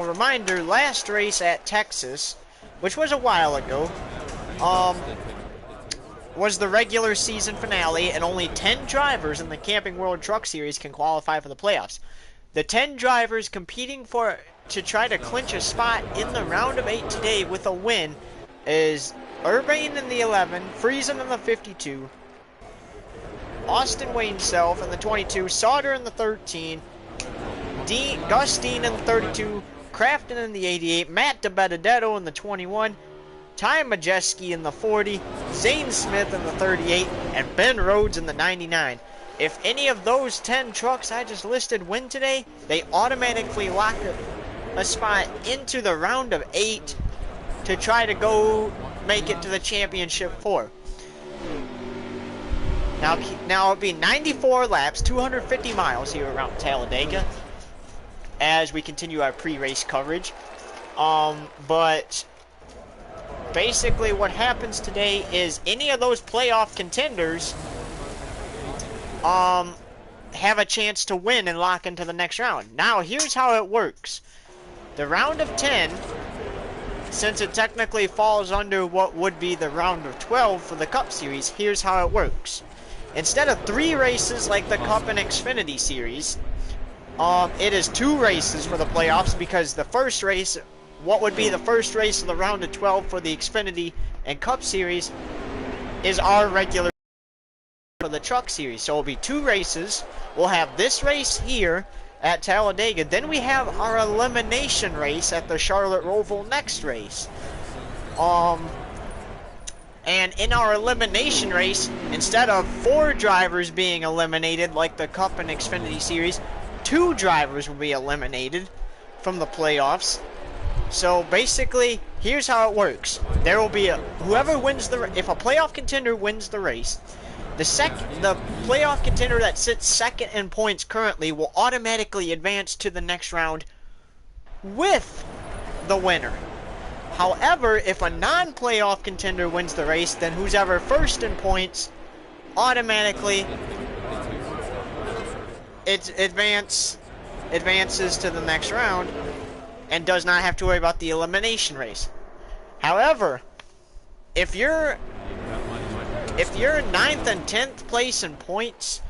A reminder, last race at Texas, which was a while ago, was the regular season finale, and only 10 drivers in the Camping World Truck Series can qualify for the playoffs. The 10 drivers competing to try to clinch a spot in the round of 8 today with a win is Urbane in the 11, Friesen in the 52, Austin Wayne Self in the 22, Sauter in the 13, Gus Dean in the 32, Crafton in the 88, Matt DiBenedetto in the 21, Ty Majeski in the 40, Zane Smith in the 38, and Ben Rhodes in the 99. If any of those 10 trucks I just listed win today, they automatically lock a spot into the round of 8 to try to go make it to the championship 4. Now it'll be 94 laps, 250 miles here around Talladega as we continue our pre-race coverage. But basically what happens today is any of those playoff contenders have a chance to win and lock into the next round. Now here's how it works. The round of 10, since it technically falls under what would be the round of 12 for the Cup Series, here's how it works. Instead of 3 races like the Cup and Xfinity Series, it is 2 races for the playoffs, because the first race, what would be the first race of the round of 12 for the Xfinity and Cup Series, is our regular for the Truck Series. So it'll be 2 races. We'll have this race here at Talladega. Then we have our elimination race at the Charlotte Roval next race. And in our elimination race, instead of 4 drivers being eliminated like the Cup and Xfinity Series, 2 drivers will be eliminated from the playoffs. So basically, here's how it works. There will be whoever wins if a playoff contender wins the race, the playoff contender that sits second in points currently will automatically advance to the next round with the winner. However, if a non-playoff contender wins the race, then who's ever first in points automatically advances to the next round and does not have to worry about the elimination race. However, if you're 9th and 10th place in points,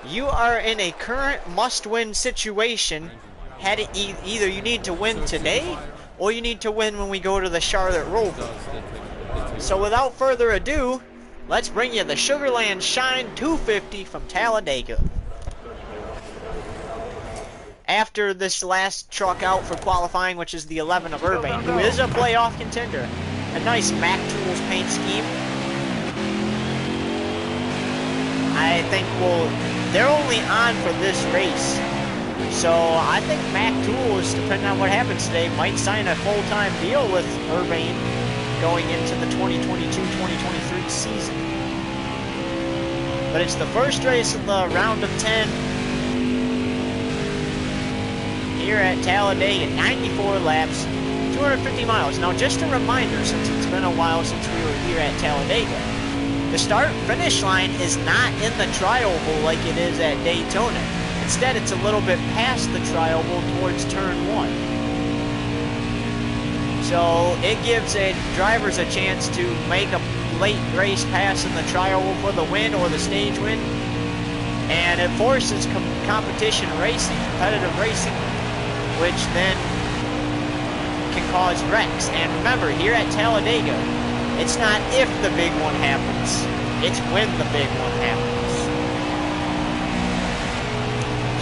you are in a current must-win situation. Either you need to win today, or you need to win when we go to the Charlotte Roval. So without further ado, let's bring you the Sugarlands Shine 250 from Talladega. After this last truck out for qualifying, which is the 11 of Urbane, who is a playoff contender. A nice Mac Tools paint scheme. I think they're only on for this race. So I think Mac Tools, depending on what happens today, might sign a full-time deal with Urbane going into the 2022-2023 season. But it's the first race of the round of 10 here at Talladega, 94 laps, 250 miles. Now, just a reminder, since it's been a while since we were here at Talladega, the start-finish line is not in the tri-oval like it is at Daytona. Instead, it's a little bit past the tri-oval towards turn 1. So it gives drivers a chance to make a late race pass in the tri-oval for the win or the stage win. And it forces competition racing, competitive racing, which then can cause wrecks. And remember, here at Talladega, it's not if the big one happens, it's when the big one happens.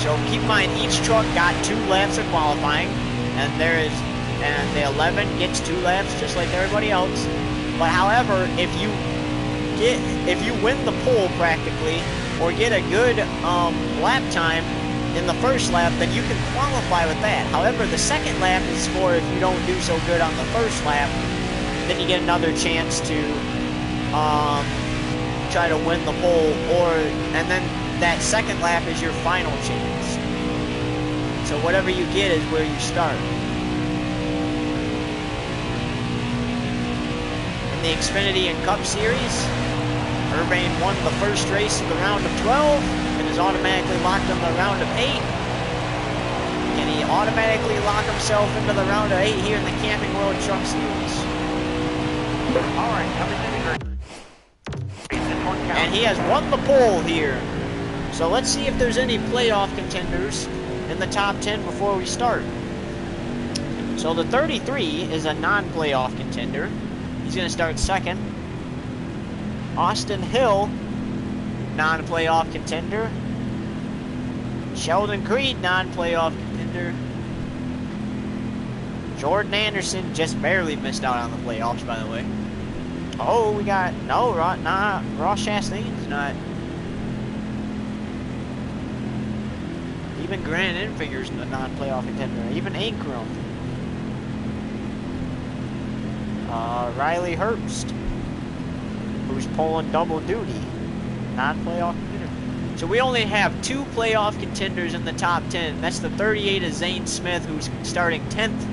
So keep in mind, each truck got 2 laps of qualifying, and the 11 gets 2 laps just like everybody else. But however, if you win the pole practically, or get a good lap time in the first lap, then you can qualify with that. However, the second lap is for if you don't do so good on the first lap, then you get another chance to try to win the pole, and then that second lap is your final chance. So whatever you get is where you start. In the Xfinity and Cup Series, Urbane won the first race of the round of 12 and is automatically locked on the round of 8. Can he automatically lock himself into the round of 8 here in the Camping World Truck Series? All right, coming in the grid. This one counts. And he has won the pole here. So let's see if there's any playoff contenders in the top 10 before we start. So the 33 is a non-playoff contender. He's going to start second. Austin Hill, non-playoff contender. Sheldon Creed, non-playoff contender. Jordan Anderson just barely missed out on the playoffs, by the way. Oh, we got, no, Ross Chastain's not. Even Grant Enfinger's a non-playoff contender. Even Ankrum. Riley Herbst, who's pulling double duty, non-playoff contender. So we only have 2 playoff contenders in the top 10. That's the 38 of Zane Smith, who's starting 10th,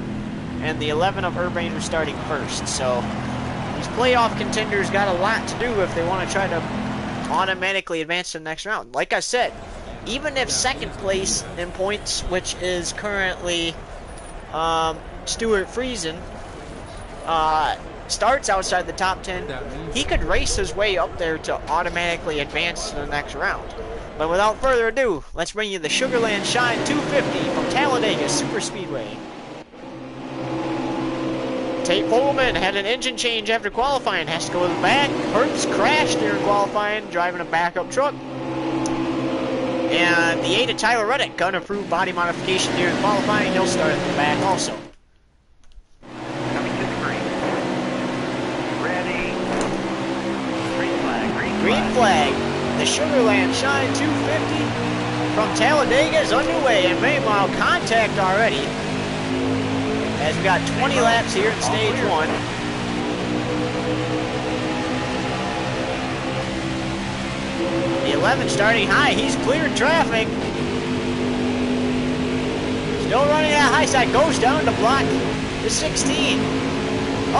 and the 11 of Urban, who's starting 1st. So these playoff contenders got a lot to do if they want to try to automatically advance to the next round. Like I said, even if second place in points, which is currently Stuart Friesen, starts outside the top 10, he could race his way up there to automatically advance to the next round. But without further ado, let's bring you the Sugarlands Shine 250 from Talladega Super Speedway. Tate Pullman had an engine change after qualifying, has to go to the back. Herbst crashed during qualifying, driving a backup truck. And the 8 of Tyler Reddick, gun-approved body modification during qualifying, he'll start at the back also. Green flag. The Sugarlands Shine 250 from Talladega is underway, and meanwhile, contact already. As we got 20 laps here in stage 1. The 11 starting high. He's cleared traffic. Still running that high side. Goes down to block the 16.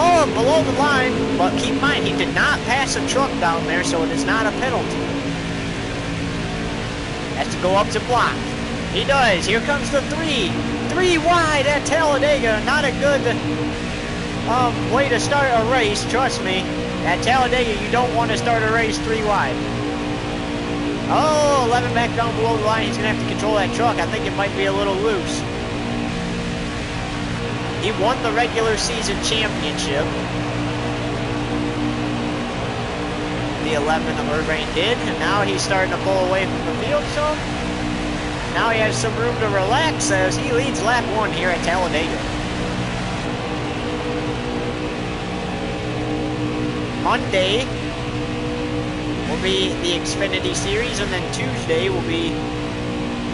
Oh, below the line, but keep in mind, he did not pass a truck down there, so it is not a penalty. Has to go up to block. He does. Here comes the 3. 3 wide at Talladega. Not a good way to start a race, trust me. At Talladega, you don't want to start a race 3 wide. Oh, 11 back down below the line. He's going to have to control that truck. I think it might be a little loose. He won the regular season championship. The 11 of Urban did, and now he's starting to pull away from the field some. Now he has some room to relax as he leads lap 1 here at Talladega. Monday will be the Xfinity Series, and then Tuesday will be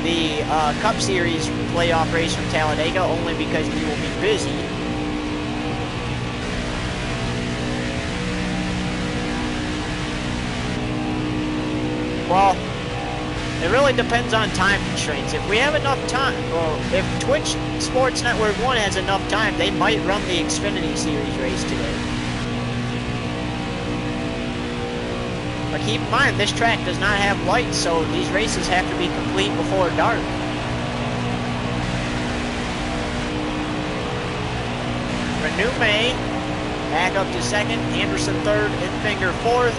the Cup Series playoff race from Talladega, only because we will be busy. Well, it really depends on time constraints. If we have enough time, or if Twitch Sports Network 1 has enough time, they might run the Xfinity Series race today. But keep in mind, this track does not have lights, so these races have to be complete before dark. Renume back up to second, Anderson third, Enfinger fourth,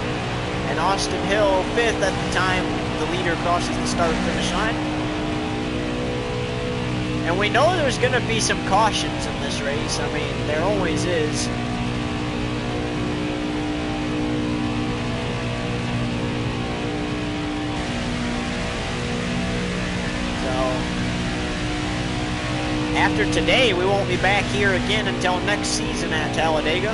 and Austin Hill fifth at the time the leader crosses the start-finish line. And we know there's going to be some cautions in this race. I mean, there always is. After today, we won't be back here again until next season at Talladega.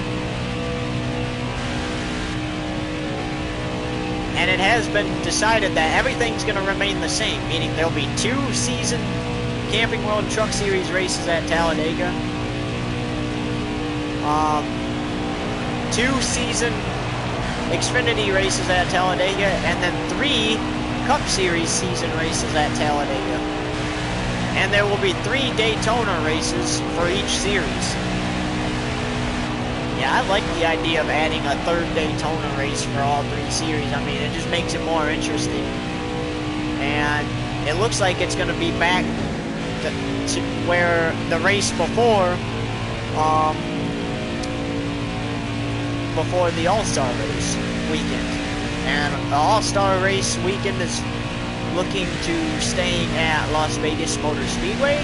And it has been decided that everything's going to remain the same, meaning there'll be 2 season Camping World Truck Series races at Talladega. 2 season Xfinity races at Talladega, and then 3 Cup Series season races at Talladega. And there will be 3 Daytona races for each series. Yeah, I like the idea of adding a 3rd Daytona race for all 3 series. I mean, it just makes it more interesting. And it looks like it's going to be back where the race before the All-Star race weekend. And the All-Star race weekend is looking to staying at Las Vegas Motor Speedway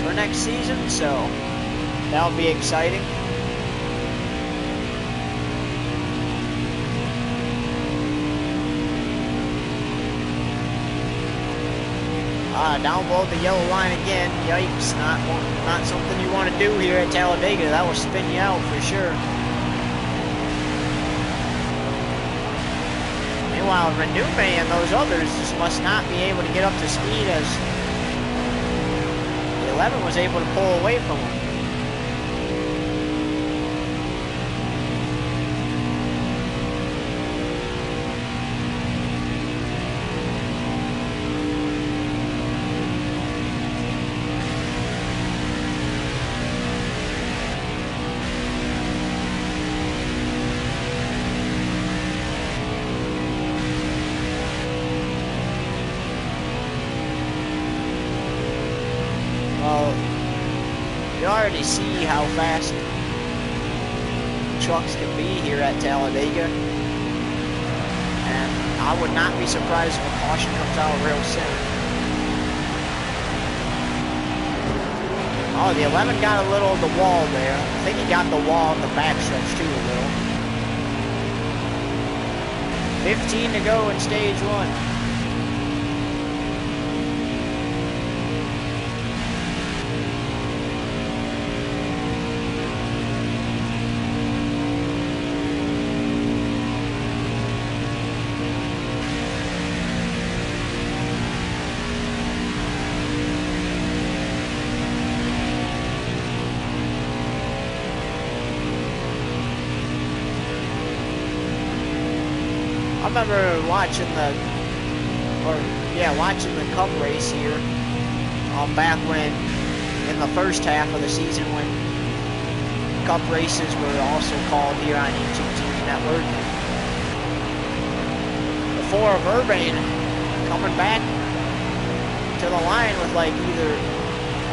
for next season, so that'll be exciting. Down below the yellow line again. Yikes, not something you want to do here at Talladega. That will spin you out for sure. Meanwhile, Renume and those others just must not be able to get up to speed, as the 11 was able to pull away from them. You already see how fast trucks can be here at Talladega, and I would not be surprised if a caution comes out real soon. Oh, the 11 got a little of the wall there. I think he got the wall in the backstretch too a little. 15 to go in stage 1. I remember watching the Cup race here, back when, in the first half of the season, when Cup races were also called here on YouTube TV Network. The 4 of Urbane coming back to the line with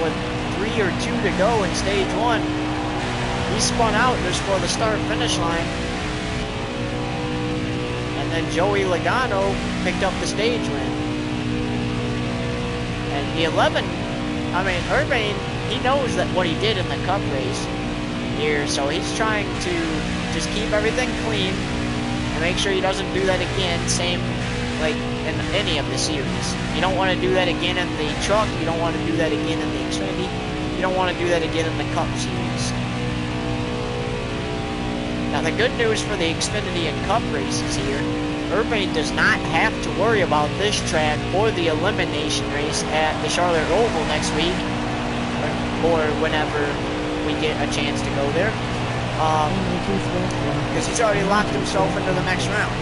with 3 or 2 to go in stage 1. He spun out just for the start-finish line. And then Joey Logano picked up the stage win. And the 11, Urbane, he knows that what he did in the Cup race here, so he's trying to just keep everything clean and make sure he doesn't do that again, same like in any of the series. You don't want to do that again in the truck, you don't want to do that again in the Xfinity, you don't want to do that again in the Cup series. Now the good news for the Xfinity and Cup races here, Urbane does not have to worry about this track or the elimination race at the Charlotte Oval next week, or whenever we get a chance to go there, because he's already locked himself into the next round.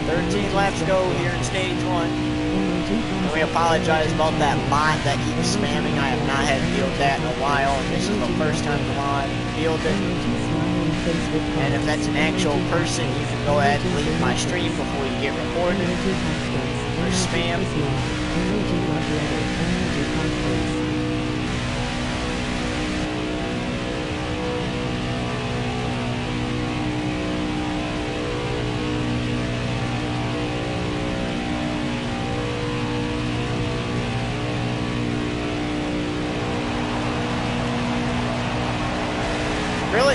13 laps go here in stage 1. And we apologize about that bot that keeps spamming. I have not had to deal with that in a while, and this is the first time the mod fielded it. And if that's an actual person, you can go ahead and leave my stream before you get reported for spam.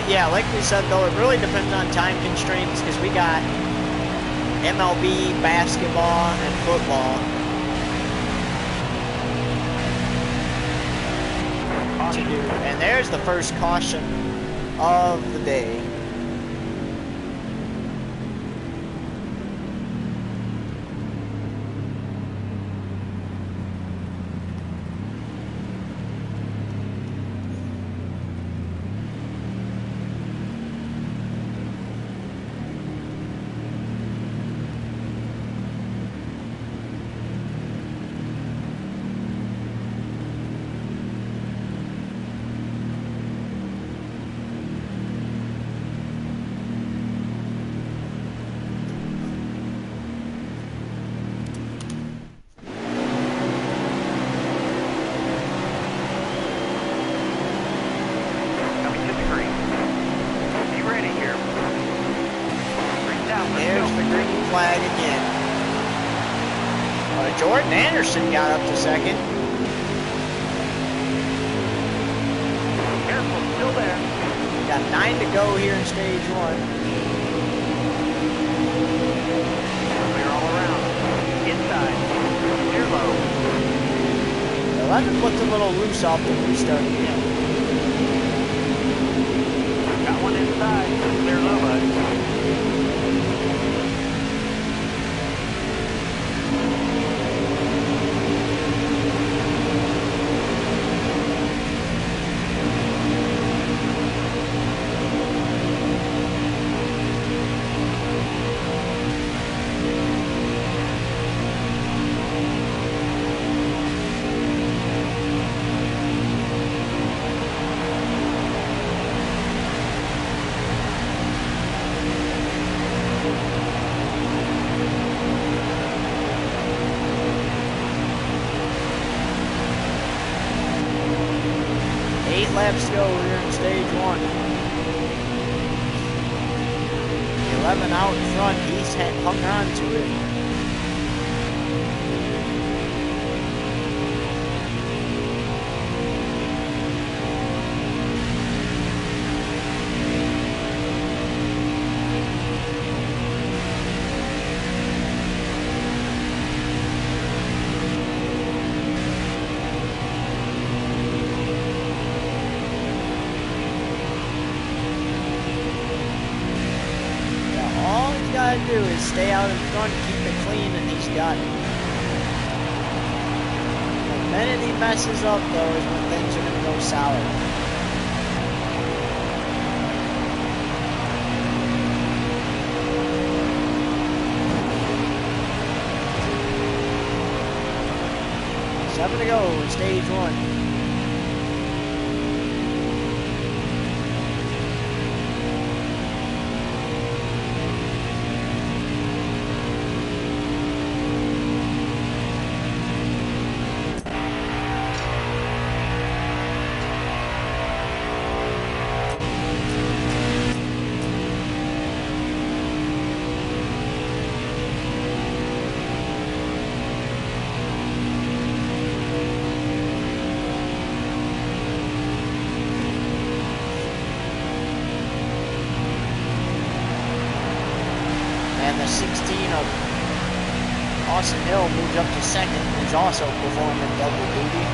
Yeah, like we said though, it really depends on time constraints, because we got MLB, basketball, and football to do. And there's the first caution of the day. Jordan Anderson got up to second. Careful, still there. Got 9 to go here in stage 1. Clear all around. Inside. Clear low. 11 looked a little loose off the restart again. Got one inside. Clear low, bud. Laps to go here in stage 1. 11 out in front, he's hung on to it. Do is stay out in front, keep it clean, and he's got it. The minute he messes up, though, is when things are going to go sour. Seven to go in stage 1. And the 16 of Austin Hill moves up to second, who's also performing double duty.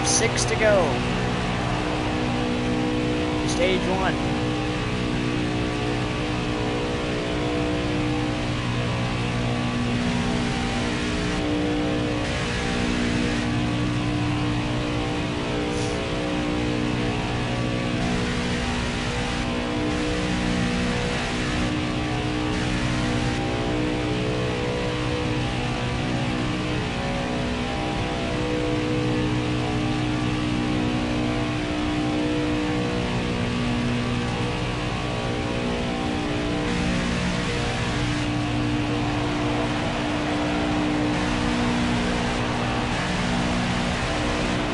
Six to go. Stage 1.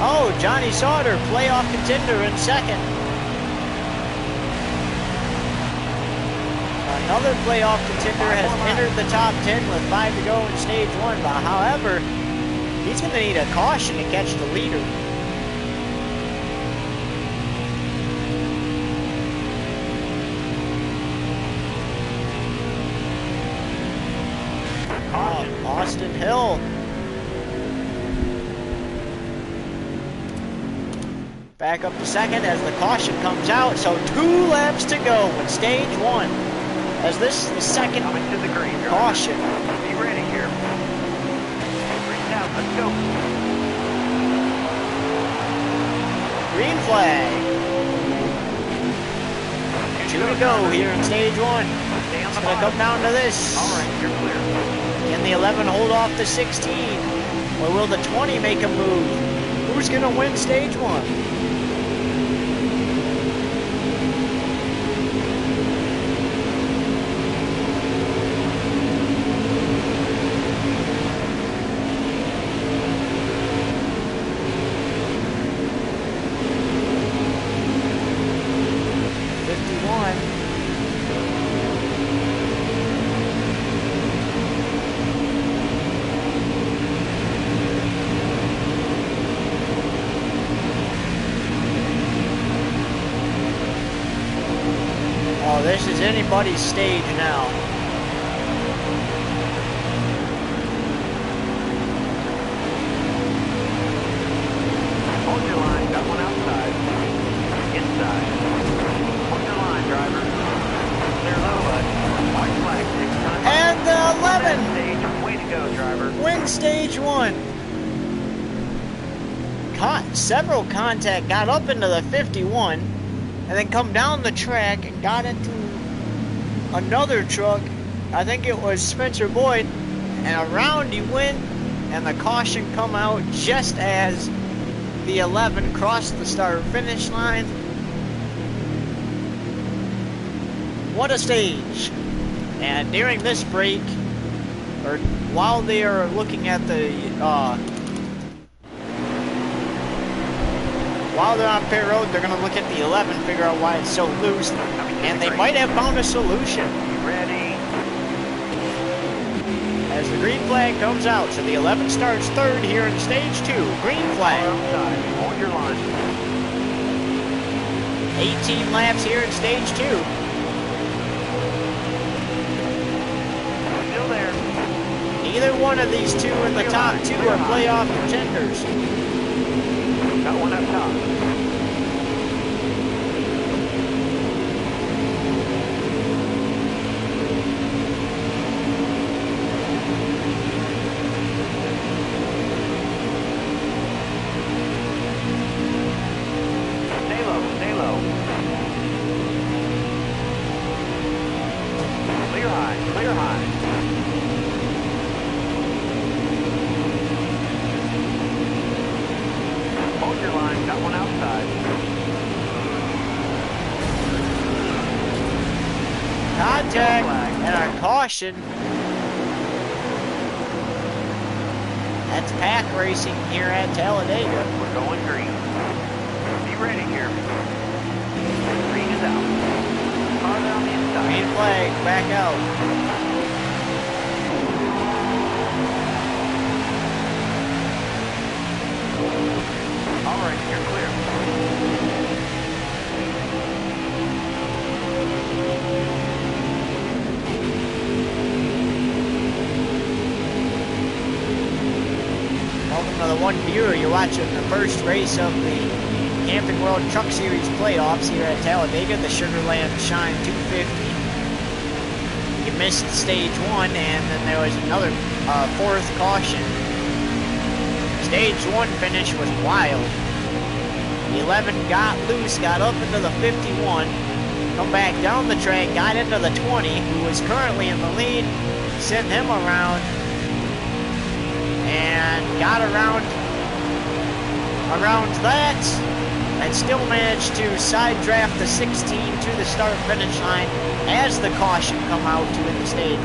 Oh, Johnny Sauter, playoff contender in second. Another playoff contender has entered the top 10 with 5 to go in stage 1. But however, he's going to need a caution to catch the leader. Austin Hill. Back up to second as the caution comes out. So 2 laps to go in stage 1. As this is the second coming to the green. caution. Be ready here. Green out. Let's go. Green flag. 2 to go here in stage 1. It's going to come down to this. All right, you're clear. Can the 11 hold off the 16? Or will the 20 make a move? Who's going to win stage 1? Oh, this is anybody's stage now. Hold your line, got one outside. Inside. Hold your line, driver. Clear low, bud. White flag, 6 times. And the 11 Stage, way to go, driver. wins stage 1. Several contact got up into the 51 and then come down the track and got into another truck. I think it was Spencer Boyd, and around he went, and the caution come out just as the 11 crossed the start finish line. What a stage. And during this break, or while they are looking at the while they're on pit road, they're going to look at the 11, figure out why it's so loose, and they might have found a solution. Ready. As the green flag comes out, so the 11 starts third here in stage 2. Green flag. Outside. Hold your line. 18 laps here in stage 2. Still there. Neither one of these two in the top 2 are playoff contenders. Got one up top. Stay low, stay low. Clear high, clear high. Hold your line, got one outside. Contact and a caution. That's pack racing here at Talladega. We're going green. Be ready here. Green is out. Cars on the inside. Green flag, back out. All right, you're clear. Welcome to the one viewer. You're watching the first race of the Camping World Truck Series playoffs here at Talladega, the Sugarlands Shine 250. You missed stage 1, and then there was another fourth caution. Stage 1 finish was wild. The 11 got loose, got up into the 51, come back down the track, got into the 20, who was currently in the lead, sent him around, and got around that, and still managed to side draft the 16 to the start finish line as the caution come out to win the stage.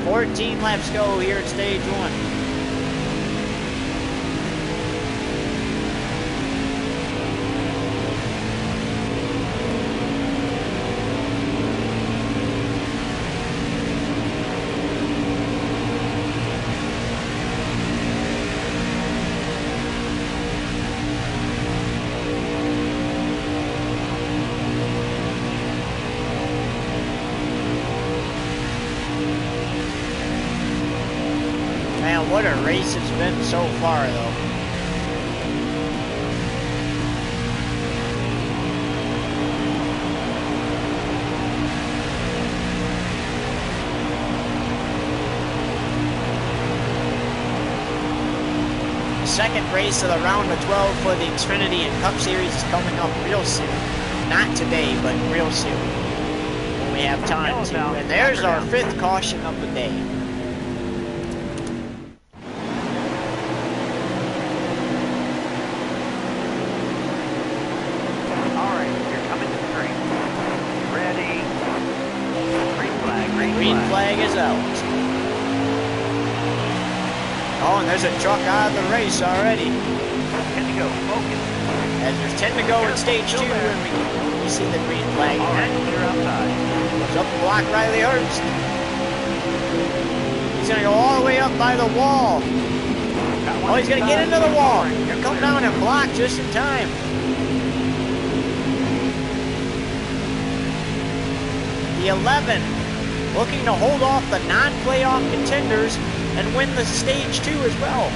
$14 laps go here at stage 1. Man, what a race it's been so far, though. Second race of the round of 12 for the Xfinity and Cup Series is coming up real soon. Not today, but real soon. When we have time to. And there's our 5th caution of the day. Green flag is out. Oh, and there's a truck out of the race already. Good to go. Focus. 10 to go in stage 2, and we see the green flag. All right, clear outside. Goes up the block, Riley Herbst. He's gonna go all the way up by the wall. Oh, he's gonna get into the wall. He'll come down and block just in time. The 11 looking to hold off the non-playoff contenders and win the stage 2 as well.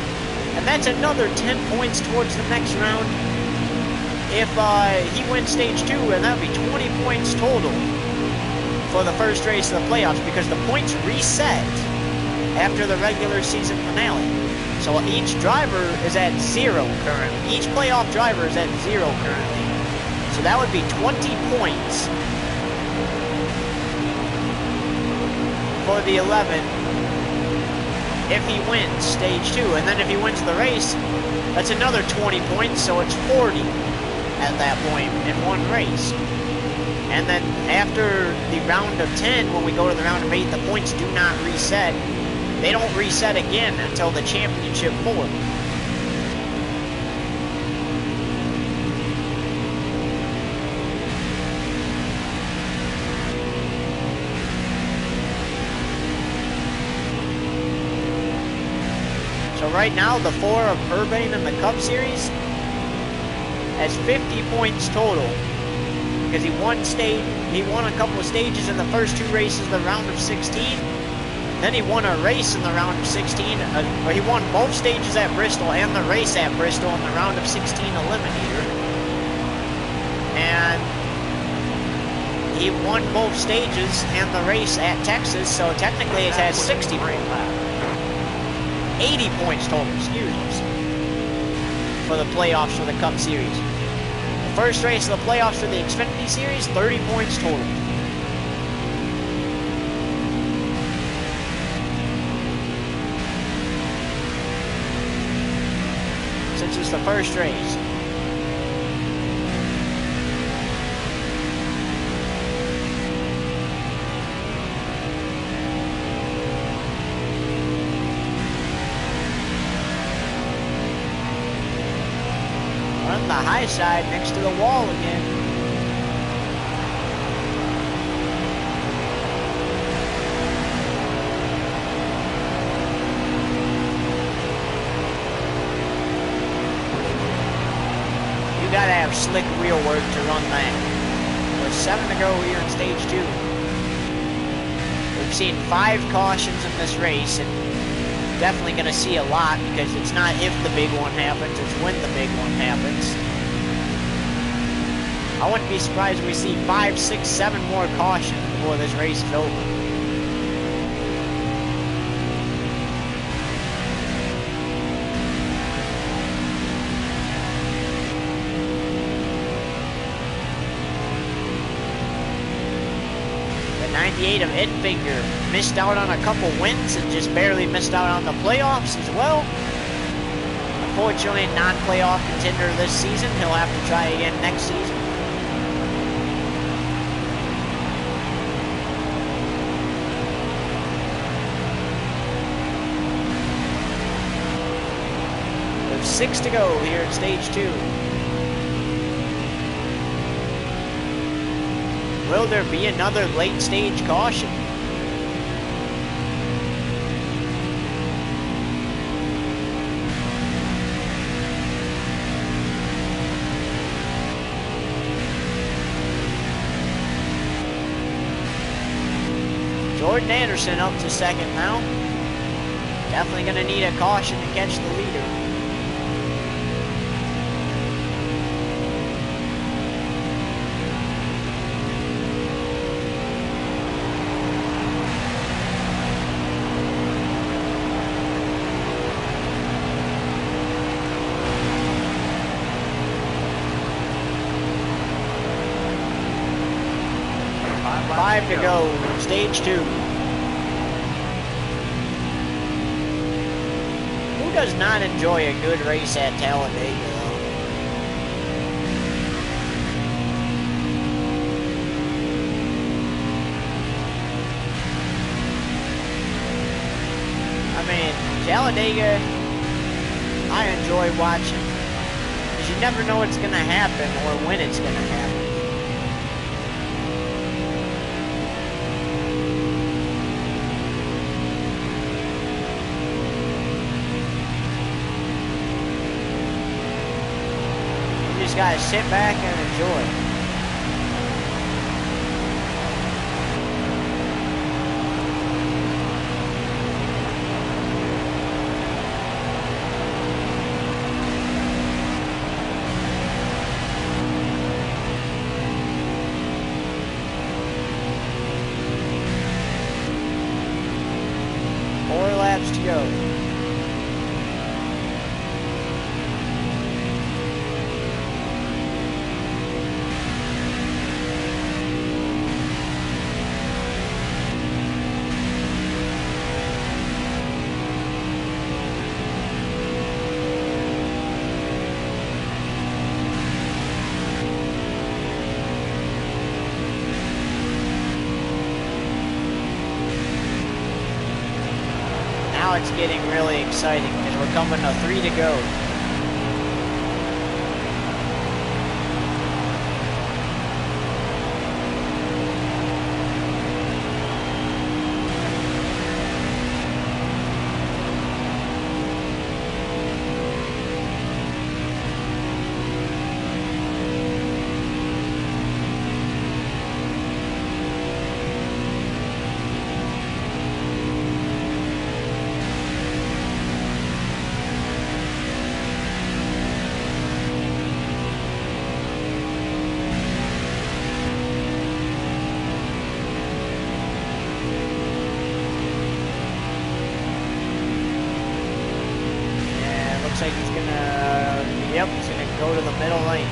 And that's another 10 points towards the next round if he wins stage 2, and that would be 20 points total for the first race of the playoffs, because the points reset after the regular season finale. So each driver is at 0 currently. Each playoff driver is at 0 currently. So that would be 20 points for the 11 if he wins stage 2. And then if he wins the race, that's another 20 points, so it's 40 at that point in one race. And then after the round of 10, when we go to the round of 8, the points do not reset. They don't reset again until the championship 4. So right now, the 4 of Urbane in the Cup Series has 50 points total, because he won a couple of stages in the first 2 races of the round of 16. Then he won a race in the round of 16, or he won both stages at Bristol and the race at Bristol in the round of 16 eliminator. And he won both stages and the race at Texas, so technically it has 60 points. 80 points total, excuse us, for the playoffs for the Cup Series. The first race of the playoffs for the Xfinity Series, 30 points total. Since it's the first race. On the high side next to the wall again. You gotta have slick wheel work to run that. There's 7 to go here in stage 2. We've seen 5 cautions in this race, and definitely going to see a lot, because it's not if the big one happens, it's when the big one happens. I wouldn't be surprised if we see 5, 6, 7 more cautions before this race is over. The 98 of Edfinger missed out on a couple wins and just barely missed out on the playoffs as well. Unfortunately, a non-playoff contender this season. He'll have to try again next season. There's 6 to go here in stage 2. Will there be another late stage caution? Jordan Anderson up to second now. Definitely going to need a caution to catch the leader. Five to go, stage 2. Who does not enjoy a good race at Talladega, though? I mean, Talladega, I enjoy watching. Because you never know what's going to happen or when it's going to happen. You just got to sit back and enjoy. To go. Now it's getting really exciting because we're coming to 3 to go. Like he's gonna, yep, he's gonna go to the middle lane.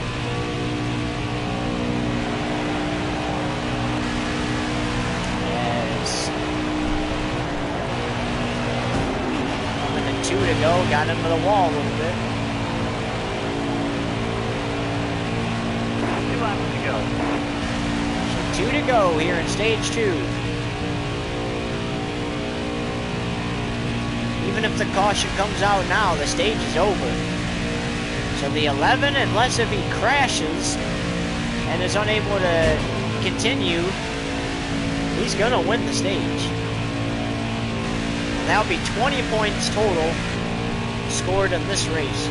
Yes. Coming to 2 to go, got into the wall a little bit. 2 laps to go. So 2 to go here in stage 2. Even if the caution comes out now, the stage is over. So the 11, unless if he crashes and is unable to continue, he's gonna win the stage. That'll be 20 points total scored in this race.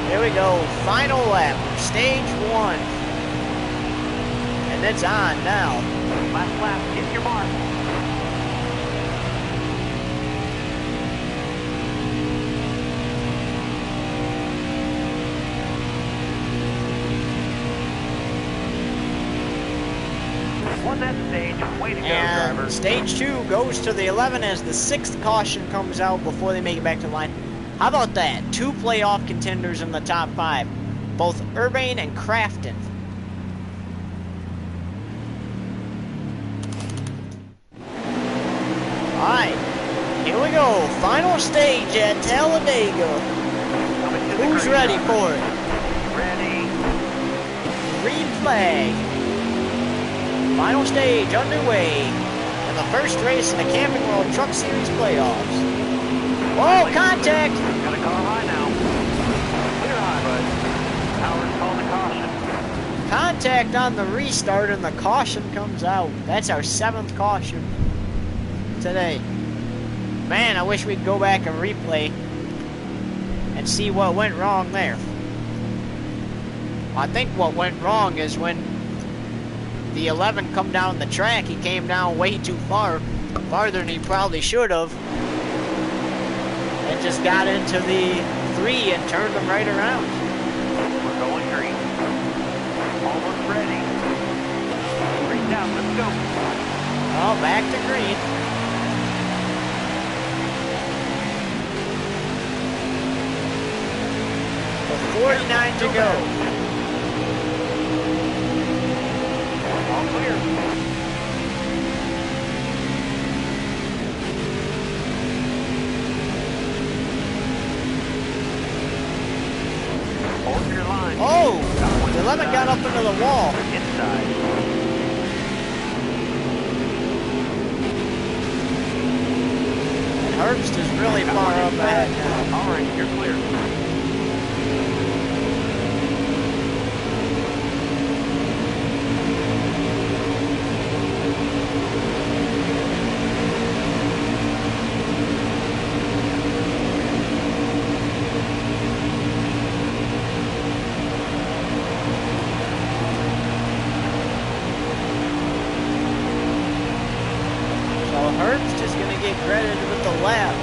Here we go, final lap, stage 1. And it's on now. Last lap, hit your mark. Won that stage, way to go, and driver. Stage 2 goes to the 11 as the 6th caution comes out before they make it back to the line. How about that? 2 playoff contenders in the top 5. Both Urbane and Crafton. Alright, here we go. Final stage at Talladega. Who's ready for it? Ready. Green flag. Final stage underway. And the first race in the Camping World Truck Series playoffs. Oh, contact! Got a car high now. Clear high, bud. Howard's calling the caution. Contact on the restart and the caution comes out. That's our 7th caution today. Man, I wish we'd go back and replay and see what went wrong there. I think what went wrong is when the 11 come down the track, he came down way too far, farther than he probably should have. And just got into the 3 and turned them right around. We're going green. Almost ready. Green down, let's go. Oh, back to green. With 49 to go. All clear. wall. Inside. And Herbst is really far up ahead now. All right, you're clear. Herbst is going to get credited with the lap.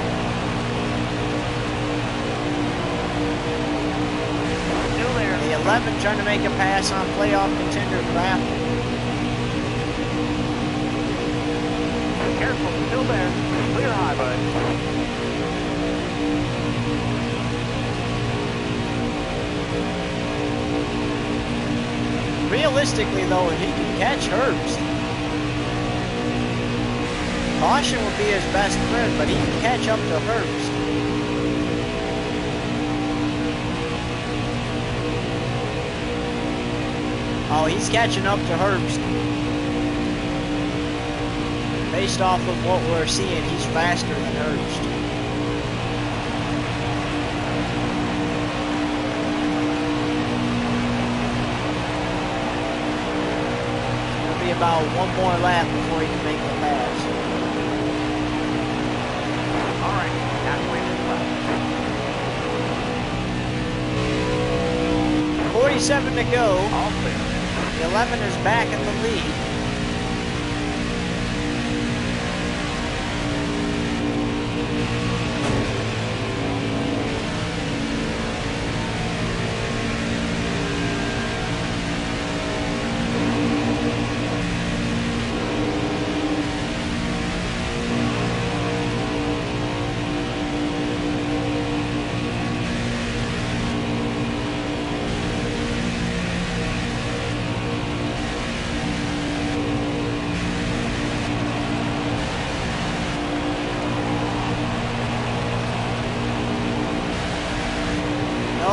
Still there. The 11 trying to make a pass on playoff contender Kraft. Careful, still there. Clear high, bud. Realistically, though, if he can catch Herbst, caution would be his best friend, but he can catch up to Herbst. Oh, he's catching up to Herbst. Based off of what we're seeing, he's faster than Herbst. It'll be about one more lap before he can make the pass. All right, halfway this lap. 47 to go. All clear. The 11 is back in the lead.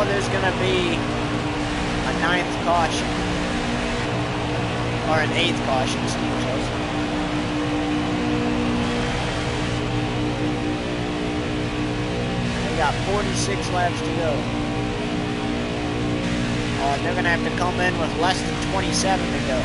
There's going to be a 9th caution. Or an 8th caution, excuse us. They got 46 laps to go. They're going to have to come in with less than 27 to go.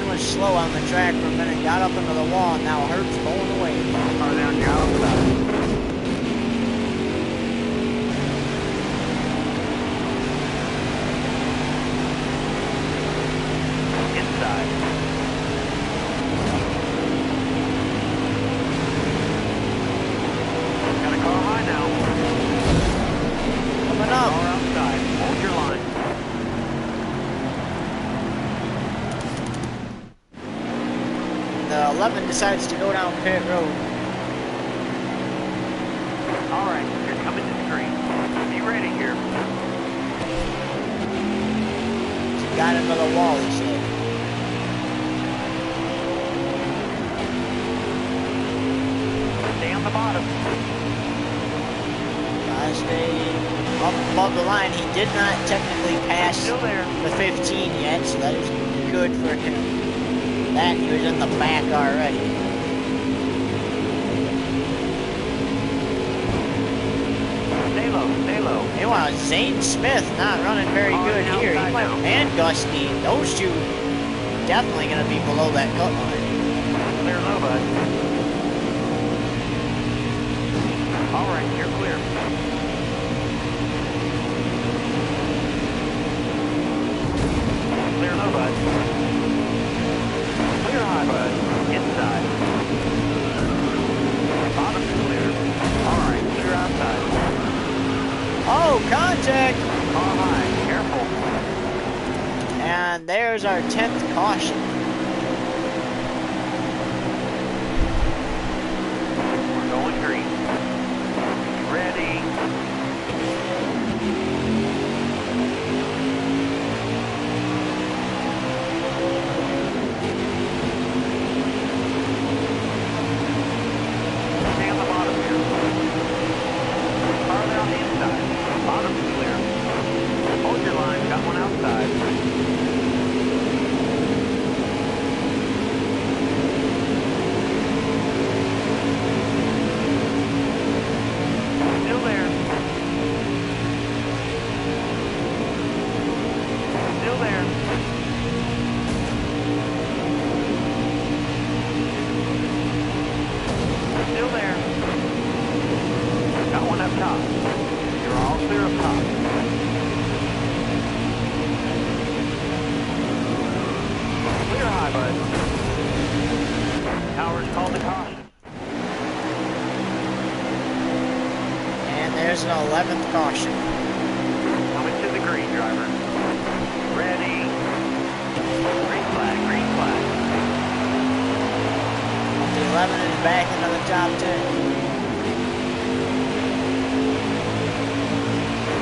Was slow on the track for a minute, got up into the wall, and now Herbst's pulling away. Far down your outside. Inside. Got a car high now. Coming up. Car outside. Hold your line. The 11 decides to go down pit road. All right, you're coming to screen. Be ready here. He got into the wall, he said. Stay on the bottom. Stay up above the line. He did not technically pass Still there. the 15 yet, so that is good for him. That he was in the back already. Stay low, stay low. Meanwhile, Zane Smith not running very good here. He went, and Gusty, those two definitely going to be below that cut line. Clear low, bud. All right, you're clear. Clear low, bud. Clear high, bud. Inside. Bottom's clear. All right, clear outside. Oh, contact! Car high, careful. And there's our 10th caution. We're going green. Towers called to caution. And there's an 11th caution. Coming to the green, driver. Ready. Green flag, green flag. The 11 is back into the top 10.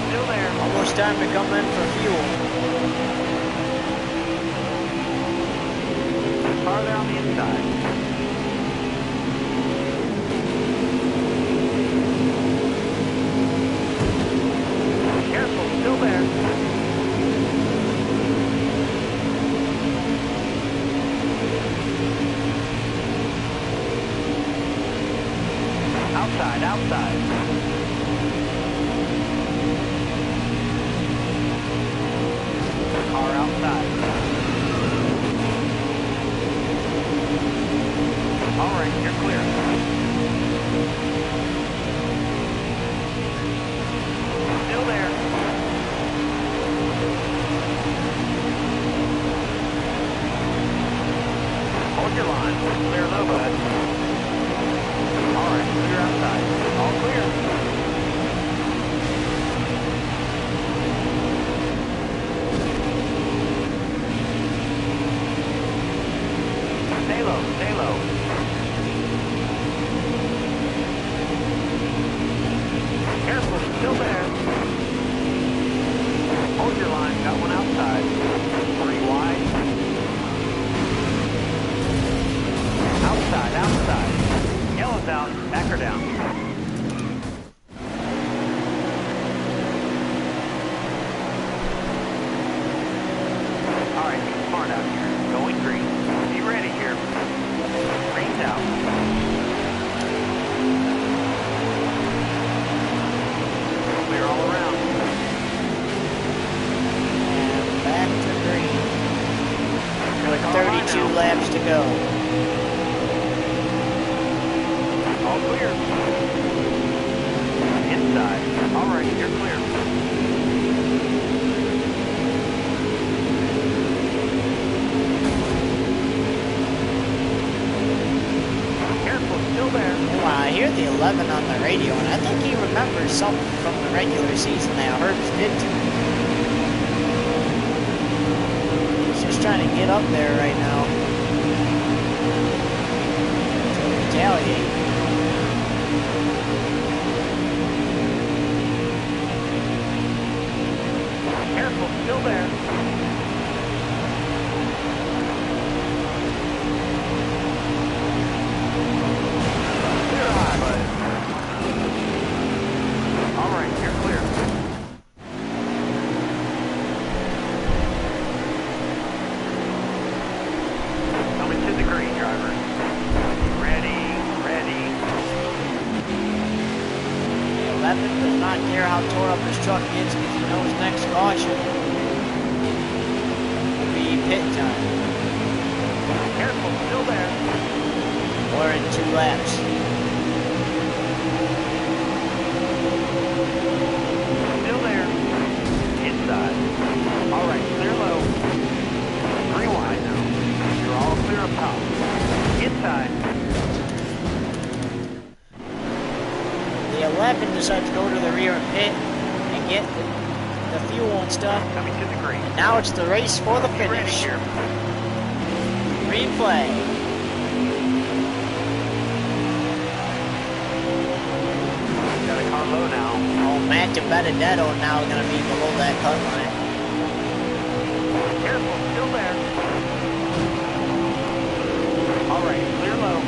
Still there. Almost time to come in for fuel. Farther on the inside. Careful, still there. Outside, outside. Car outside. All right, you're clear. Still there. Hold your line. Clear low, bud. All right, clear outside. All clear. Stay low, stay low. Careful, still there. Hold your line, got one outside. 3 wide. Outside, outside. Yellow's out, back her down. All right, be smart out here. Going green. Be ready here. Green's out. Clear all around. And back to green. With Car line 32 now. laps to go. All clear. Inside. All right, you're clear. Careful, still there. Wow, I hear the 11 on the radio, and I think he remembers something from the regular season that Herbs did to him. He's just trying to get up there right now. To retaliate. Careful, still there. Clear high, bud. All right, you're clear. Coming to the green, driver. Ready, ready. The 11 does not care how tore up his truck is because he knows next caution will be pit time. Careful, still there. Or in 2 laps. Still there. Inside. All right, clear low. 3 wide now. You're all clear up top. Inside. The 11 decides to go to the rear and pit and get the fuel and stuff. Coming to the green. And now it's the race for the Be ready finish. here. Green flag. Got a car low now. Oh, Matt Benedetto now going to be below that cut line. Careful, still there. All right, clear low.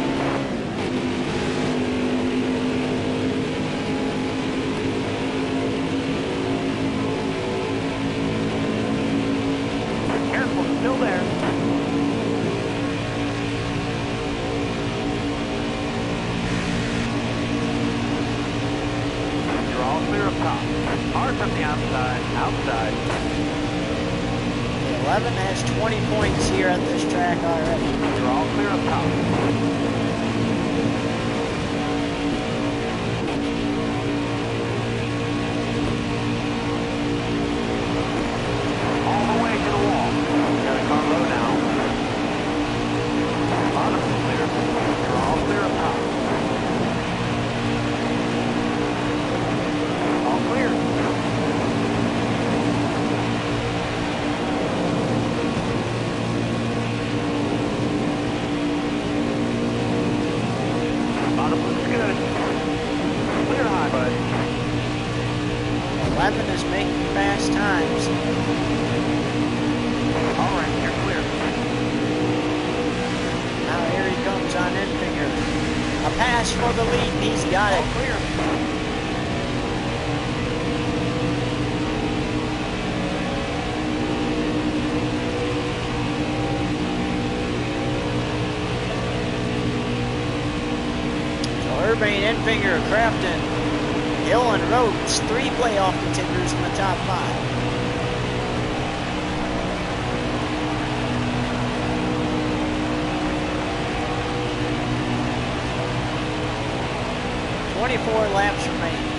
Careful, still there. You're all clear up top. Hard from the outside, outside. The 11 has 20 points here at this track already. You're all clear up top. All the way to the wall. Got a car low now. Bottom's clear. the lead, and he's got it. Clear. Urbane, Enfinger, Crafton, Hill, and Rhodes, 3 playoff contenders in the top 5. "24 laps remaining."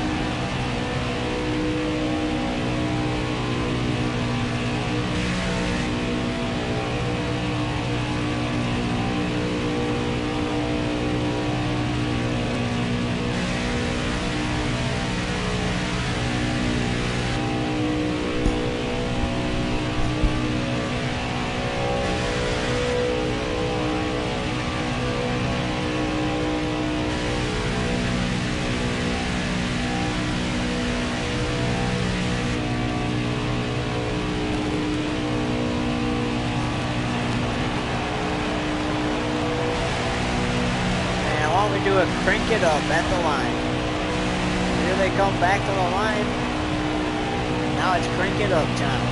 Do a crank it up at the line. Here they come back to the line. Now it's crank it up time.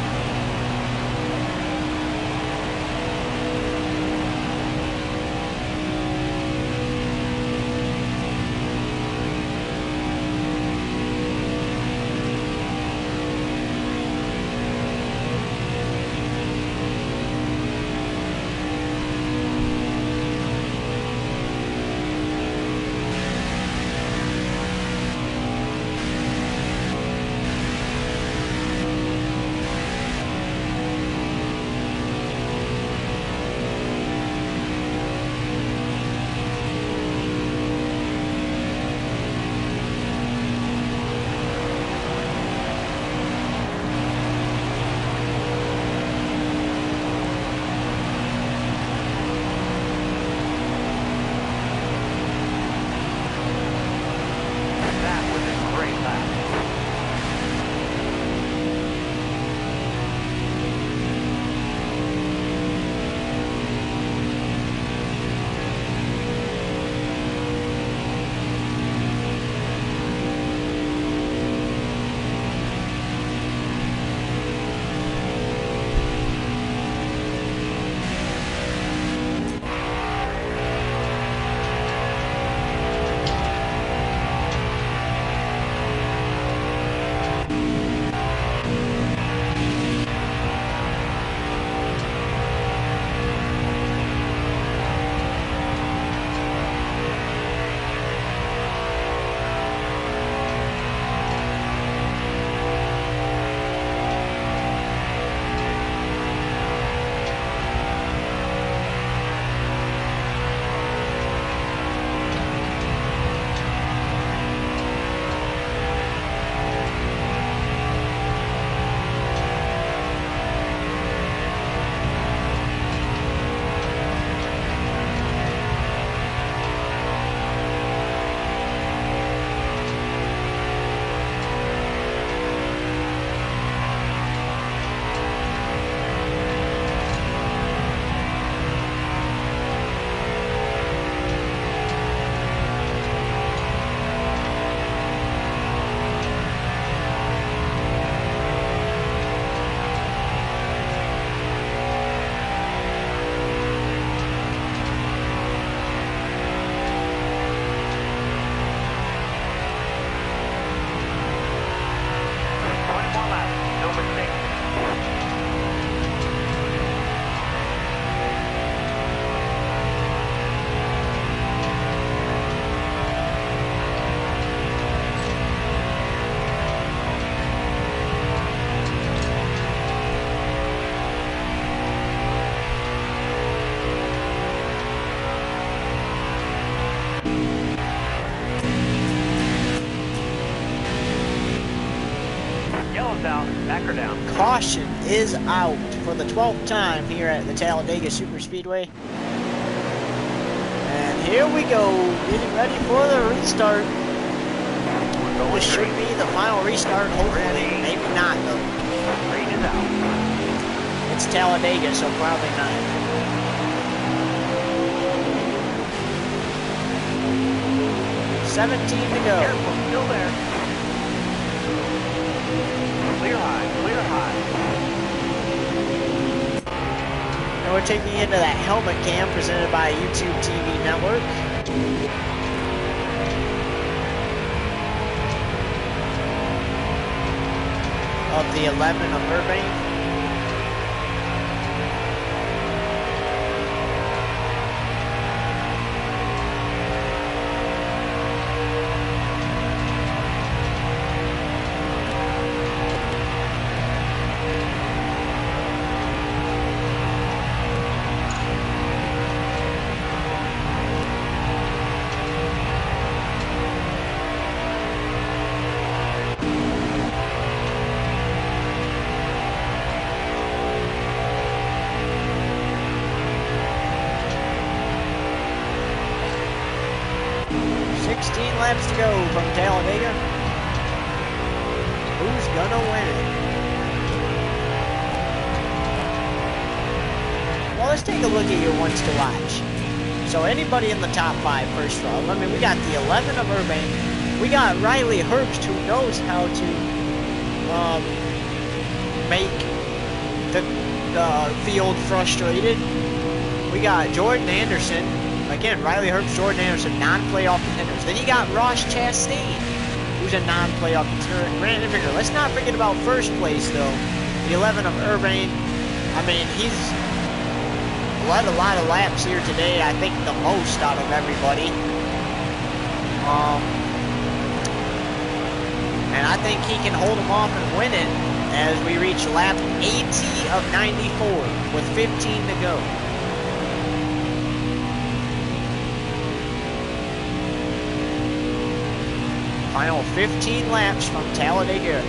Back or down? Caution is out for the 12th time here at the Talladega Superspeedway. And here we go, getting ready for the restart. This should be the final restart, hopefully. Maybe not, though. Green is out. It's Talladega, so probably not. 17 to go. Careful, still there. Clear high, clear high. And we're taking you into that helmet cam presented by YouTube TV Network. Of the 11 of Urbane. Laps to go from Talladega. Who's gonna win? Well, let's take a look at your ones to watch. So anybody in the top 5 first row. I mean, we got the 11 of Urbane. We got Riley Herbst, who knows how to make the field frustrated. We got Jordan Anderson. Again, Riley Herbst, Jordan Anderson, non-playoff contenders. Then you got Ross Chastain, who's a non-playoff contender. Brandon Finger. Let's not forget about first place, though. The 11 of Urbane. I mean, he's led a lot of laps here today. I think the most out of everybody. And I think he can hold him off and win it as we reach lap 80 of 94 with 15 to go. Final 15 laps from Talladega.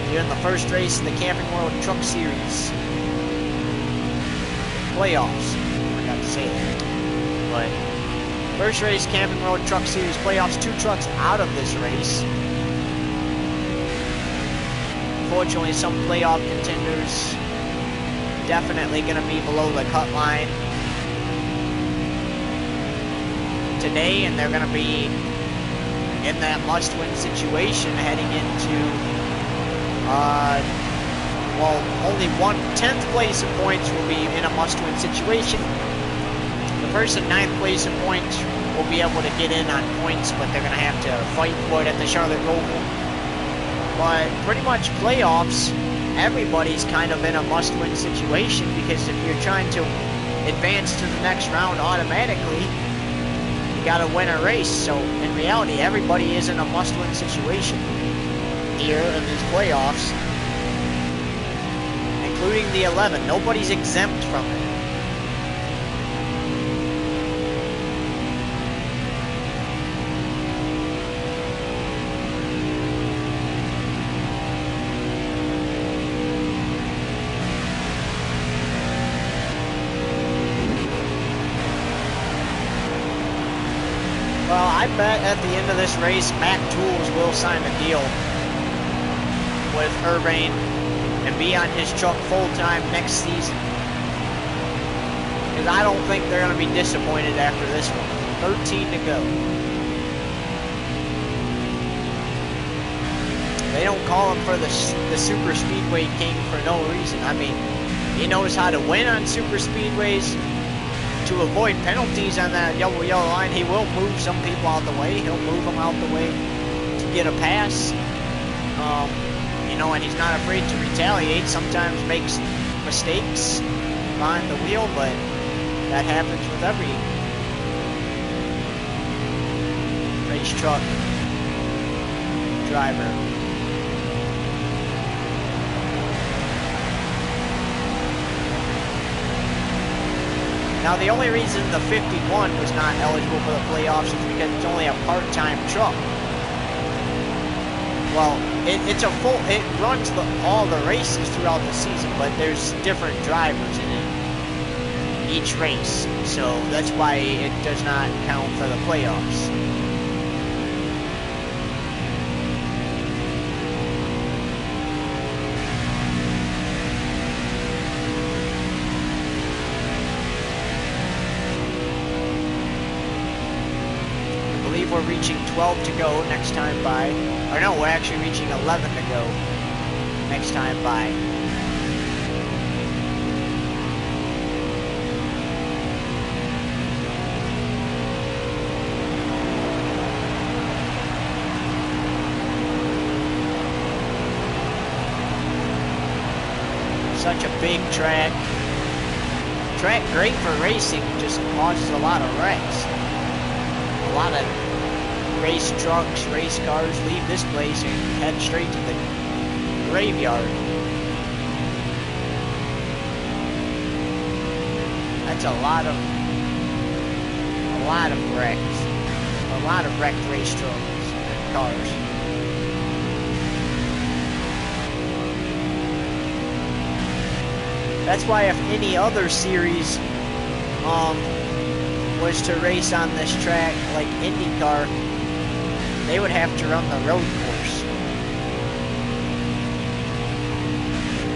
Here in the first race of the Camping World Truck Series. Playoffs. I forgot to say that. But first race, Camping World Truck Series playoffs. 2 trucks out of this race. Unfortunately, some playoff contenders definitely going to be below the cut line today, and they're going to be in that must-win situation heading into, well, only 1/10th place of points will be in a must-win situation. The person 9th place of points will be able to get in on points, but they're going to have to fight for it at the Charlotte Roval. But pretty much playoffs, everybody's kind of in a must-win situation, because if you're trying to advance to the next round automatically, you got to win a race. So in reality, everybody is in a must-win situation here in these playoffs, including the 11. Nobody's exempt from it. Well, I bet at the end of this race, Mac Tools will sign a deal with Urbane and be on his truck full-time next season. Because I don't think they're going to be disappointed after this one. 13 to go. They don't call him for the Super Speedway King for no reason. I mean, he knows how to win on Super Speedways. To avoid penalties on that yellow line, he will move some people out the way. He'll move them out the way to get a pass. You know, and he's not afraid to retaliate. Sometimes makes mistakes behind the wheel, but that happens with every race truck driver. Now, the only reason the 51 was not eligible for the playoffs is because it's only a part-time truck. Well, it's a full, it runs all the races throughout the season, but there's different drivers in it each race. So that's why it does not count for the playoffs. we're reaching 12 to go next time by. Or no, we're actually reaching 11 to go next time by. Such a big track. Track great for racing, just causes a lot of wrecks. A lot of race trucks, race cars leave this place and head straight to the graveyard. That's a lot of wrecks. A lot of wrecked race trucks and cars. That's why if any other series was to race on this track, like IndyCar, they would have to run the road course.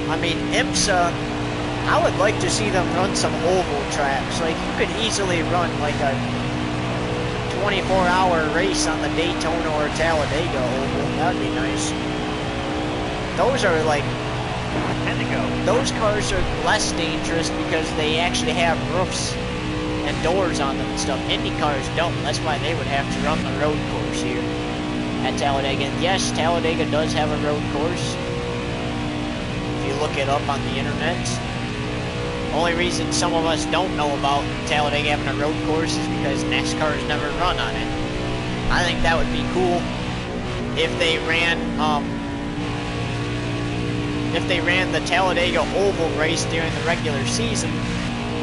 I mean, IMSA, I would like to see them run some oval tracks. Like, you could easily run like a 24-hour race on the Daytona or Talladega oval. That'd be nice. Those are like... Those cars are less dangerous because they actually have roofs and doors on them and stuff. Indy cars don't. That's why they would have to run the road course here at Talladega. And yes, Talladega does have a road course. If you look it up on the internet. Only reason some of us don't know about Talladega having a road course is because NASCAR's never run on it. I think that would be cool if they ran the Talladega oval race during the regular season,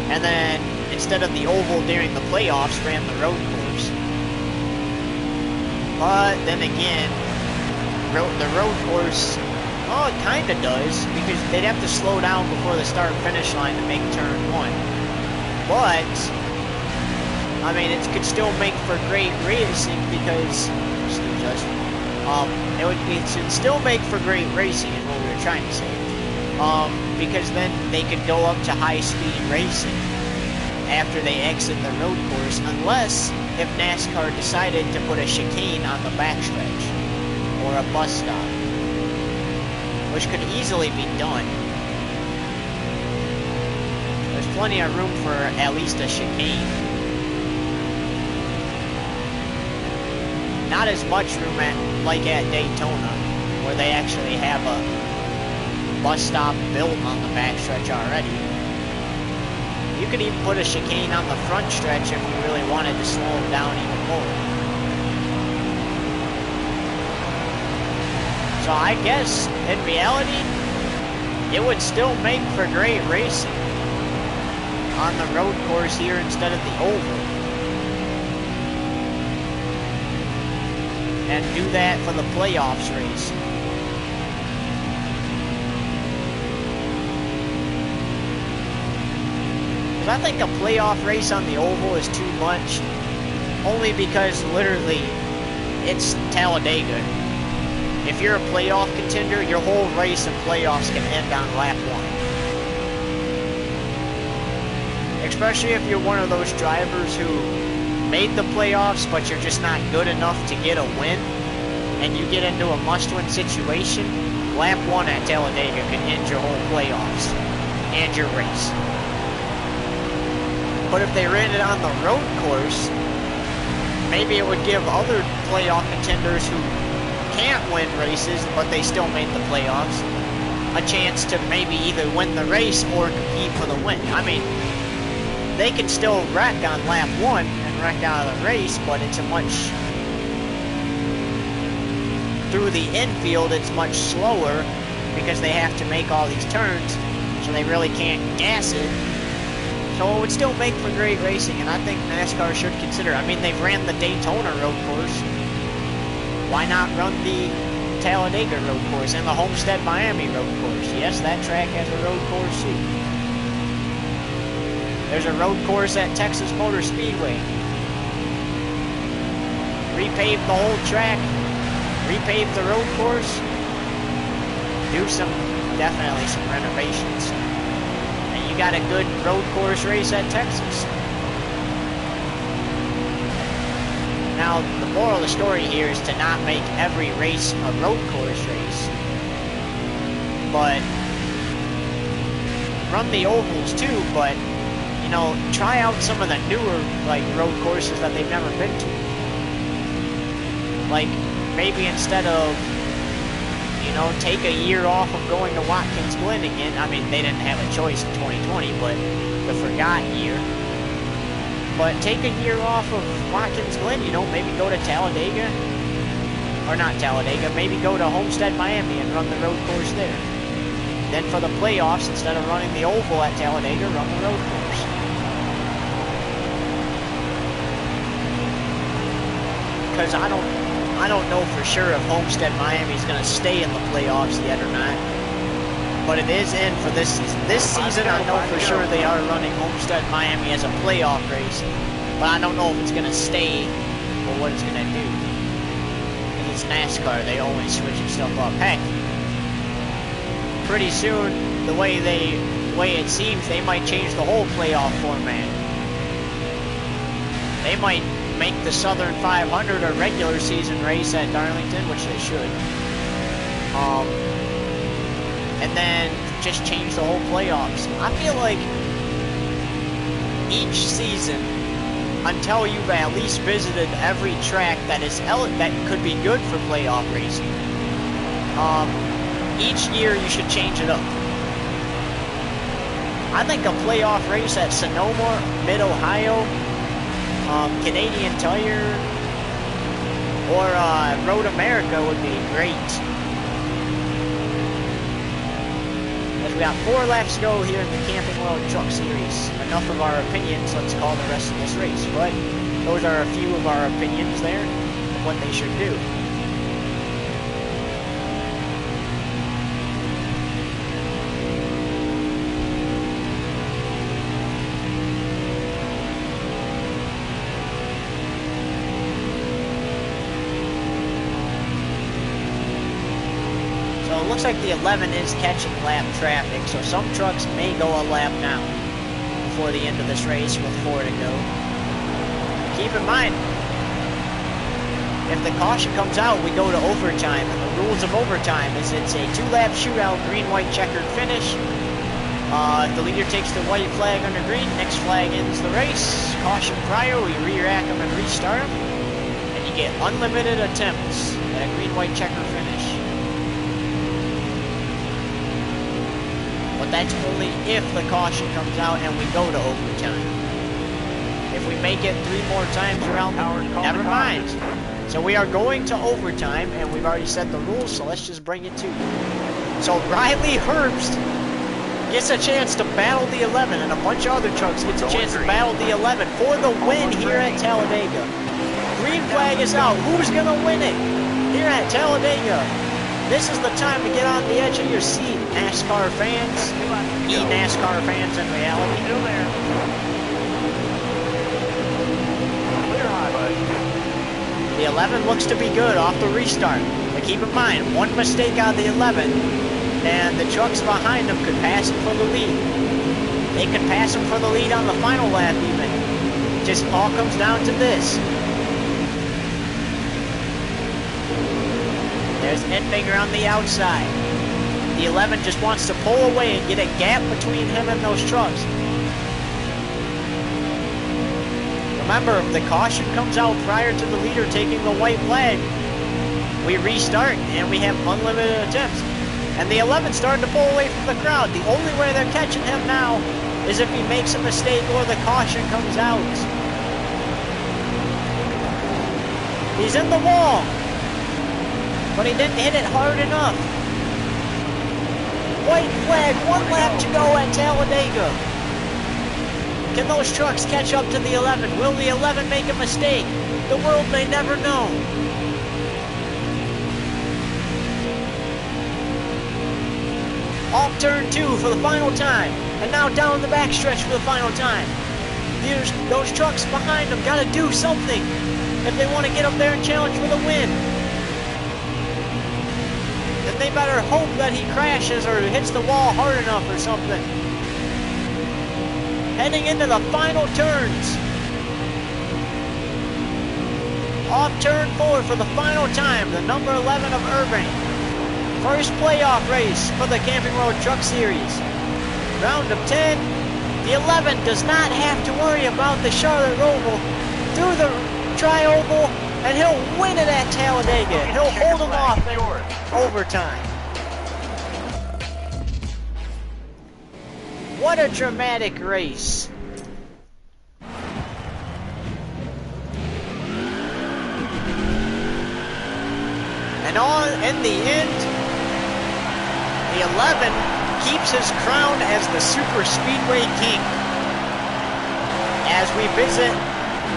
and then instead of the oval during the playoffs, ran the road course. But then again, the road course, well, it kind of does, because they'd have to slow down before the start-finish line to make turn 1. But, I mean, it could still make for great racing because, excuse us, it should still make for great racing is what we were trying to say. Because then they could go up to high-speed racing after they exit the road course, unless if NASCAR decided to put a chicane on the backstretch or a bus stop, which could easily be done. There's plenty of room for at least a chicane. Not as much room like at Daytona, where they actually have a bus stop built on the backstretch already. You could even put a chicane on the front stretch if you really wanted to slow them down even more. So I guess, in reality, it would still make for great racing on the road course here instead of the oval. And do that for the playoffs race. Because I think a playoff race on the oval is too much, only because literally it's Talladega. If you're a playoff contender, your whole race and playoffs can end on lap 1. Especially if you're one of those drivers who made the playoffs, but you're just not good enough to get a win, and you get into a must-win situation, lap 1 at Talladega can end your whole playoffs and your race. But if they ran it on the road course, maybe it would give other playoff contenders who can't win races, but they still made the playoffs, a chance to maybe either win the race or compete for the win. I mean, they can still wreck on lap 1 and wreck out of the race, but it's a much... Through the infield, it's much slower because they have to make all these turns, so they really can't gas it. So it would still make for great racing, and I think NASCAR should consider. I mean, they've ran the Daytona road course. Why not run the Talladega road course and the Homestead Miami road course? Yes, that track has a road course too. There's a road course at Texas Motor Speedway. Repave the whole track, repave the road course, do definitely some renovations. And you got a good road course race at Texas. Now, the moral of the story here is to not make every race a road course race, but run the ovals too, but, you know, try out some of the newer, like, road courses that they've never been to. Like, maybe instead of, you know, take a year off of going to Watkins Glen again. I mean, they didn't have a choice in 2020, but the forgot year. But take a year off of Watkins Glen, you know, maybe go to Talladega. Or not Talladega, maybe go to Homestead, Miami and run the road course there. Then for the playoffs, instead of running the oval at Talladega, run the road course. Because I don't know for sure if Homestead, Miami is going to stay in the playoffs yet or not. But it is in for this season. This season, I know for sure they are running Homestead, Miami as a playoff race. But I don't know if it's going to stay or what it's going to do. Because it's NASCAR, they always switching stuff up. Heck, pretty soon, the way it seems, they might change the whole playoff format. They might make the Southern 500 a regular season race at Darlington, which they should. And then just change the whole playoffs. I feel like each season, until you've at least visited every track that could be good for playoff racing, each year you should change it up. I think a playoff race at Sonoma, Mid-Ohio, Canadian Tire, or Road America would be great. As we got 4 laps to go here in the Camping World Truck Series. Enough of our opinions, let's call the rest of this race. But those are a few of our opinions there of what they should do. Looks like the 11 is catching lap traffic, so some trucks may go a lap now before the end of this race with 4 to go. Keep in mind, if the caution comes out, we go to overtime, and the rules of overtime is it's a 2-lap shootout, green-white checkered finish. The leader takes the white flag under green, next flag ends the race. Caution prior, we re-rack them and restart them, and you get unlimited attempts at a green-white checkered finish. But that's only if the caution comes out and we go to overtime. If we make it 3 more times around, never mind. So we are going to overtime, and we've already set the rules, so let's just bring it to you. So Riley Herbst gets a chance to battle the 11, and a bunch of other trucks gets a chance to battle the 11 for the win here at Talladega. Green flag is out. Who's going to win it here at Talladega? This is the time to get on the edge of your seat, NASCAR fans. NASCAR fans in reality. Still there. Clear high, bud. The 11 looks to be good off the restart. But keep in mind, one mistake on the 11, and the trucks behind them could pass him for the lead. They could pass him for the lead on the final lap even. It just all comes down to this. There's Enfinger on the outside. The 11 just wants to pull away and get a gap between him and those trucks. Remember, if the caution comes out prior to the leader taking the white flag, we restart and we have unlimited attempts. And the 11 started to pull away from the crowd. The only way they're catching him now is if he makes a mistake or the caution comes out. He's in the wall, but he didn't hit it hard enough. White flag, 1 lap to go at Talladega. Can those trucks catch up to the 11? Will the 11 make a mistake? The world may never know. Off turn 2 for the final time. And now down the backstretch for the final time. Those trucks behind them got to do something if they want to get up there and challenge for the win. Then they better hope that he crashes or hits the wall hard enough or something. Heading into the final turns. Off turn 4 for the final time, the number 11 of Irving. First playoff race for the Camping World Truck Series. Round of 10. The 11 does not have to worry about the Charlotte Roval through the Tri-Oval, and he'll win it at Talladega. He'll hold him off in overtime. What a dramatic race. And in the end, the 11 keeps his crown as the Super Speedway King as we visit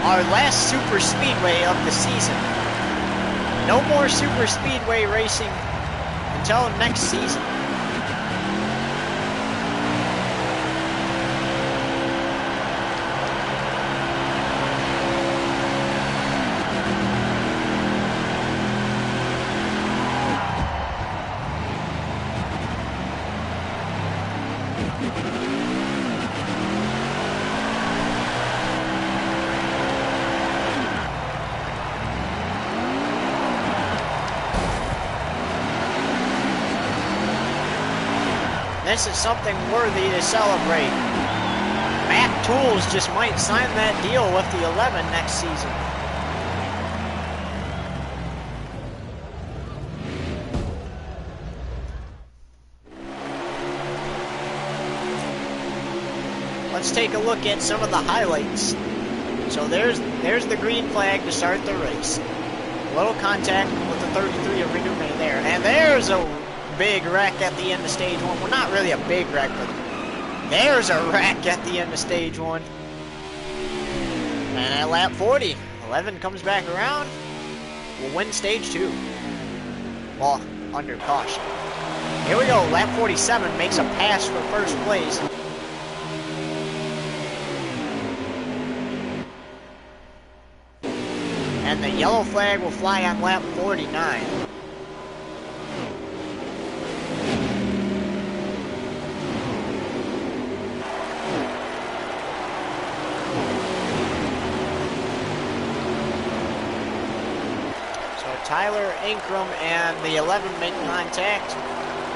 our last Super Speedway of the season. No more Super Speedway racing until next season. This is something worthy to celebrate. Mac Tools just might sign that deal with the 11 next season. Let's take a look at some of the highlights. So there's the green flag to start the race. A little contact with the 33 of Renoume there. And there's a big wreck at the end of stage 1. Well, not really a big wreck, but there's a wreck at the end of stage 1. And at lap 40, 11 comes back around. We'll win stage 2. Well, under caution. Here we go. Lap 47 makes a pass for first place. And the yellow flag will fly on lap 49. Tyler Ankrum and the 11 make contact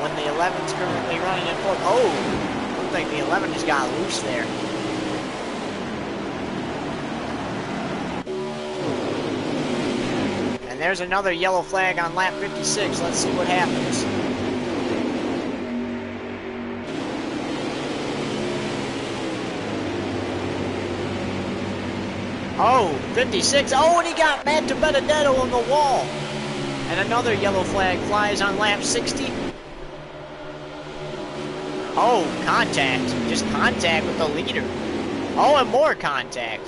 when the 11's currently running in fourth. Oh, looks like the 11 just got loose there. And there's another yellow flag on lap 56. Let's see what happens. Oh, 56. Oh, and he got Matt Benedetto on the wall. And another yellow flag flies on lap 60. Oh, contact. Just contact with the leader. Oh, and more contact.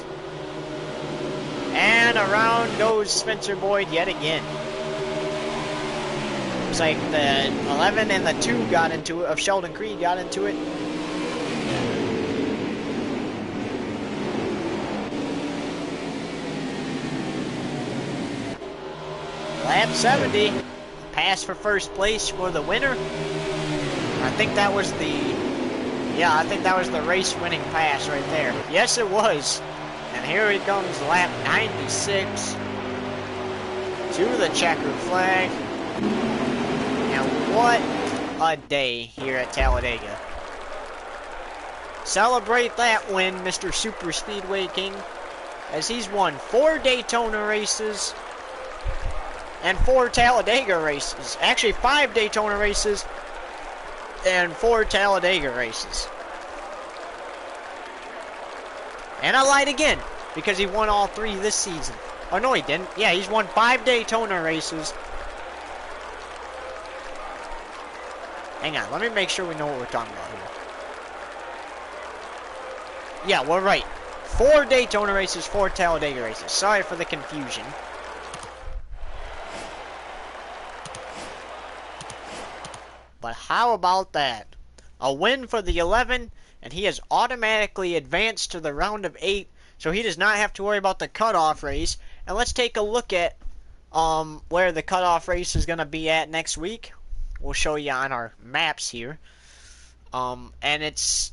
And around goes Spencer Boyd yet again. Looks like the 11 and the 2 got into it, of Sheldon Creed got into it. Lap 70, pass for first place for the winner. I think that was the race-winning pass right there. Yes, it was. And here it comes, lap 96 to the checkered flag. And what a day here at Talladega. Celebrate that win, Mr. Super Speedway King, as he's won 4 Daytona races and 4 Talladega races. Actually, 5 Daytona races and 4 Talladega races. And I lied again, because he won all 3 this season. Oh, no, he didn't. Yeah, he's won 5 Daytona races. Hang on, let me make sure we know what we're talking about here. Yeah, we're right. 4 Daytona races, 4 Talladega races. Sorry for the confusion. But how about that? A win for the 11, and he has automatically advanced to the round of 8, so he does not have to worry about the cutoff race. And let's take a look at where the cutoff race is going to be at next week. We'll show you on our maps here. And it's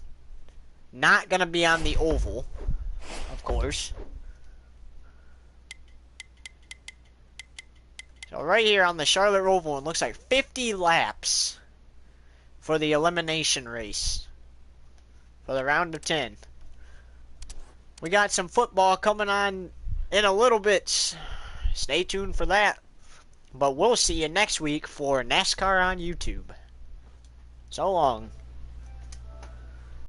not going to be on the oval, of course. So right here on the Charlotte Oval, it looks like 50 laps for the elimination race for the round of 10. We got some football coming on in a little bit. Stay tuned for that. But we'll see you next week for NASCAR on YouTube. So long.